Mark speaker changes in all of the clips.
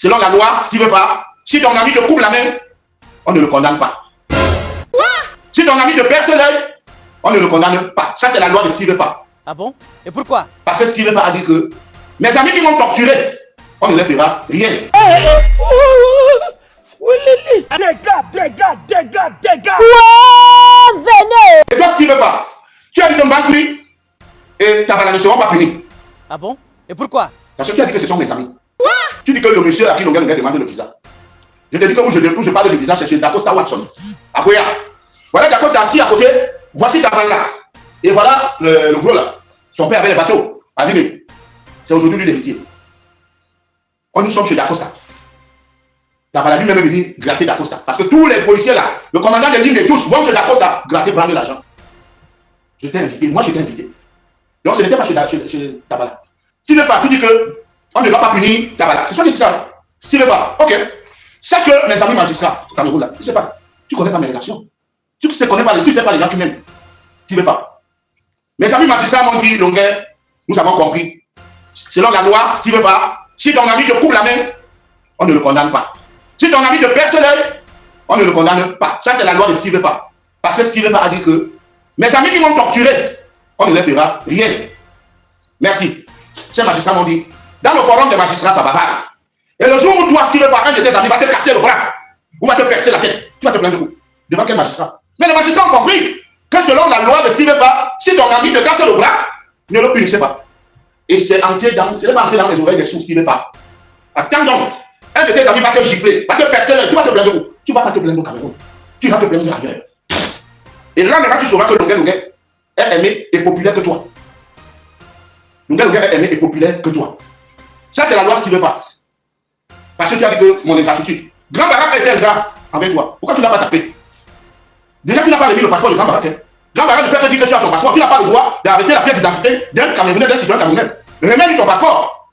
Speaker 1: Selon la loi, si ton ami te coupe la main, on ne le condamne pas. Si ton ami te perce l'œil, on ne le condamne pas. Ça, c'est la loi de Steve Fa.
Speaker 2: Ah bon? Et pourquoi?
Speaker 1: Parce que Steve Fa a dit que mes amis qui m'ont torturé, on ne leur fera rien.
Speaker 3: Dégâts. Venez.
Speaker 1: Et toi, Steve Fa, tu as dit ton banquier et Tabala ne seront pas punis.
Speaker 2: Ah bon? Et pourquoi?
Speaker 1: Parce que tu as dit que ce sont mes amis. Tu dis que le monsieur à qui Longuet demande le visa. Je te dis que où je parle de visa, c'est chez Dacosta Watson. À Boya. Voilà Dacosta assis à côté. Voici Tabala. Et voilà le gros là. Son père avait les bateaux. Allumés. C'est aujourd'hui lui l'héritier. Nous sommes chez Dacosta. Tabala lui-même est venu gratter Dacosta. Parce que tous les policiers là, le commandant de l'île et tous vont chez Dacosta gratter, prendre l'argent. Je t'ai invité. Moi, je t'ai invité. Donc ce n'était pas chez Tabala. Si le fa, tu dis que on ne va pas punir Tabala. C'est toi qui dis ça. Si le fa, ok. Sache que mes amis magistrats au Cameroun là, tu sais pas, tu connais pas mes relations. Tu sais pas les gens qui m'aiment. Si le fa. Mes amis magistrats m'ont dit, Longuet, nous avons compris. Selon la loi, si le fa, si ton ami te coupe la main, on ne le condamne pas. Si ton ami te perce l'œil, on ne le condamne pas. Ça, c'est la loi de Steve Fa. Parce que Steve Fa a dit que mes amis qui m'ont torturé, on ne leur fera rien. Merci. Ces magistrats m'ont dit, dans le forum des magistrats, ça bavarde. Et le jour où toi, Steve Fa, un de tes amis va te casser le bras, ou va te percer la tête, tu vas te plaindre où? Devant quel magistrat? Mais les magistrats ont compris que selon la loi de Steve Fa, si ton ami te casse le bras, ne le punissez pas. Et c'est entré dans les oreilles des sous Steve Fa. Attends donc. Un de tes amis va te gifler, va te percer l'œil, tu vas te plaindre où? Tu vas pas te plaindre au Cameroun. Tu vas te plaindre ailleurs. Et là, maintenant, tu sauras que Longuet est aimé et populaire que toi. Longuet est aimé et populaire que toi. Ça, c'est la loi Steve Fa. Parce que tu as dit que mon ingratitude. Grand Barak était ingrat avec toi. Pourquoi tu n'as pas tapé? Déjà, tu n'as pas remis le passeport de Grand Barak. Grand Barak ne fait que dire que tu as son passeport. Tu n'as pas le droit d'arrêter la pièce d'identité d'un Camerounais, d'un citoyen camerounais. Remets-lui son passeport.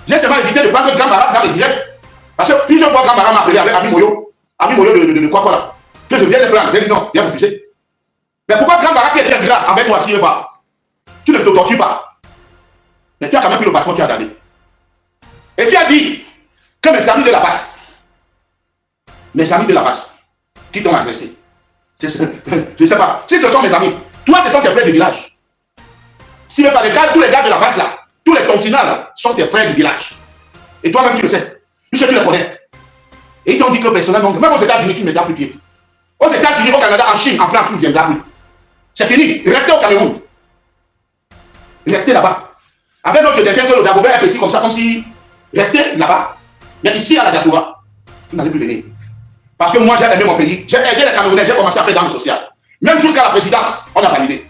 Speaker 1: J'ai seulement évité de prendre Grand Barak dans les directs. Parce que plusieurs fois, Grand Barak m'a appelé avec Ami Moyo de quoi là, que je viens de prendre. J'ai dit non, viens refuser. Mais pourquoi Grand Barak était ingrat avec toi, Steve Fa? Tu ne te tortures pas. Mais tu as quand même pris le passeport, tu as gardé. Et tu as dit que mes amis de la base, qui t'ont agressé, je ne sais pas, si ce sont mes amis, toi ce sont tes frères du village. Si tous les gars de la base là, tous les continents là, sont tes frères du village. Et toi-même tu le sais, puisque tu les connais. Et ils t'ont dit que personnellement, même aux États-Unis, tu ne mettras plus pied. Aux États-Unis, au Canada, en Chine, en France, tu ne viendras plus. C'est fini, restez au Cameroun. Restez là-bas. Avec notre détenu, le Dagobert est petit comme ça, comme si. Restez là-bas. Mais ici, à la diaspora, vous n'allez plus venir. Parce que moi, j'ai aimé mon pays. J'ai aidé les Camerounais, j'ai commencé à faire dans le social. Même jusqu'à la présidence, on a validé.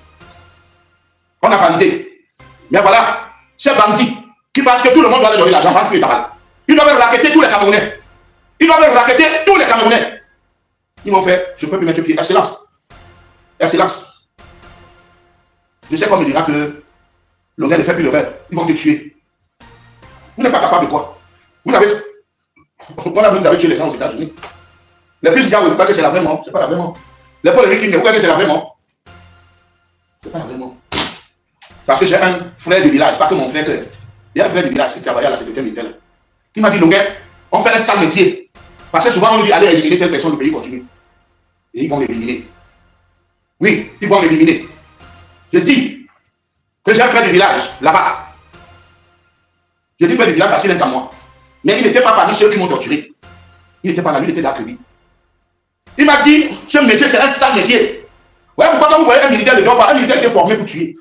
Speaker 1: On a validé. Mais voilà, ces bandits qui pensent que tout le monde doit leur donner l'argent, rentre plus tard. Ils doivent racketter tous les Camerounais. Ils doivent racketter tous les Camerounais. Ils m'ont fait, je ne peux plus mettre pied. Excellence. Excellence. Je sais qu'on me dira que Longuet ne fait plus le rêve. Ils vont te tuer. Vous n'êtes pas capable de quoi? Vous avez tué les gens aux États-Unis. Les plus disent, vous croyez que c'est la vraie mort. C'est pas la vraie mort. Les polémiques, vous croyez que c'est la vraie mort. C'est pas la vraie mort. Parce que j'ai un frère du village, pas que mon frère. Il y a un frère du village qui travaillait à la sécurité militaire. Qui m'a dit, Longuet, on fait un sale métier. Parce que souvent on dit, allez éliminer telle personne, le pays continue. Et ils vont l'éliminer. Oui, ils vont l'éliminer. Je dis que j'ai un frère du village, là-bas. Je dis frère du village parce qu'il est à moi. Mais il n'était pas parmi ceux qui m'ont torturé. Il n'était pas là, lui, il était d'Akribie. Il m'a dit, ce métier, c'est un sale métier. Voilà pourquoi quand vous voyez un militaire ne dort pas, un militaire était formé pour tuer.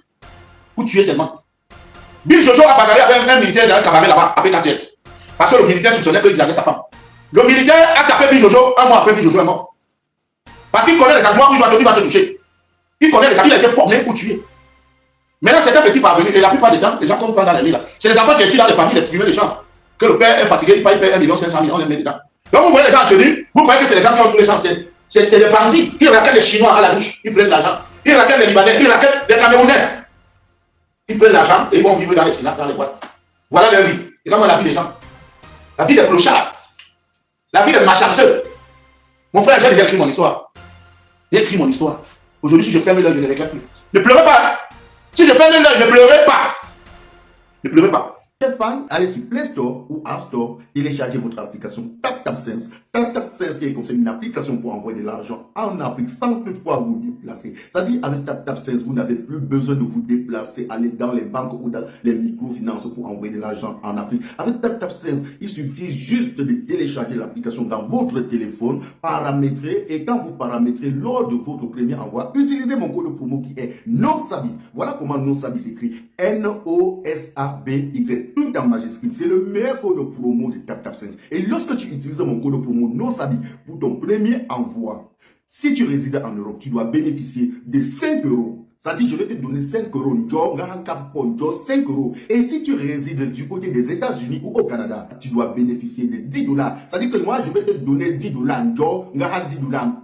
Speaker 1: Pour tuer seulement. Bill Jojo a bagarré avec un militaire dans un cabaret là-bas, avec Katjes. Parce que le militaire soupçonnait qu'il avait sa femme. Le militaire a tapé Bill Jojo, un mois après, Bill Jojo est mort. Parce qu'il connaît les endroits où il va te toucher. Il connaît les endroits, il a été formé pour tuer. Maintenant, c'est un petit parvenu, et la plupart des temps, les gens comprennent dans les villes. C'est les enfants qui tuent dans les familles, les fumées, les gens. Que le père est fatigué, il paye 1,5 million, on les met dedans. Donc vous voyez les gens en tenue, vous croyez que c'est les gens qui ont tous les sens. C'est des bandits. Ils raquettent les Chinois à la bouche, ils prennent l'argent. Ils raquettent les Libanais, ils raquettent les Camerounais. Ils prennent l'argent et ils vont vivre dans les Sénats, dans les boîtes. Voilà leur vie. Et comment la vie des gens? La vie des clochards. La vie des macharceux. Mon frère, j'ai déjà écrit mon histoire. J'ai écrit mon histoire. Aujourd'hui, si je ferme l'œil, je ne regrette plus. Ne pleurez pas. Si je ferme l'œil, ne pleurez pas. Ne pleurez pas.
Speaker 4: Chers fans, allez sur Play Store ou App Store, téléchargez votre application TapTapSense. TapTapSense qui est comme une application pour envoyer de l'argent en Afrique sans toutefois vous déplacer. C'est-à-dire avec TapTapSense, vous n'avez plus besoin de vous déplacer, aller dans les banques ou dans les microfinances pour envoyer de l'argent en Afrique. Avec TapTapSense, il suffit juste de télécharger l'application dans votre téléphone, paramétrer, et quand vous paramétrez lors de votre premier envoi, utilisez mon code promo qui est NOSABI. Voilà comment NOSABI s'écrit. NOSABY. Tout en majuscule. C'est le meilleur code promo de TapTapSense. Et lorsque tu utilises mon code promo NOSABI pour ton premier envoi, si tu résides en Europe, tu dois bénéficier de 5 euros. C'est-à-dire, je vais te donner 5 euros. 5 euros. Et si tu résides du côté des États-Unis ou au Canada, tu dois bénéficier de 10 dollars. C'est-à-dire que moi, je vais te donner 10 dollars. 10 dollars.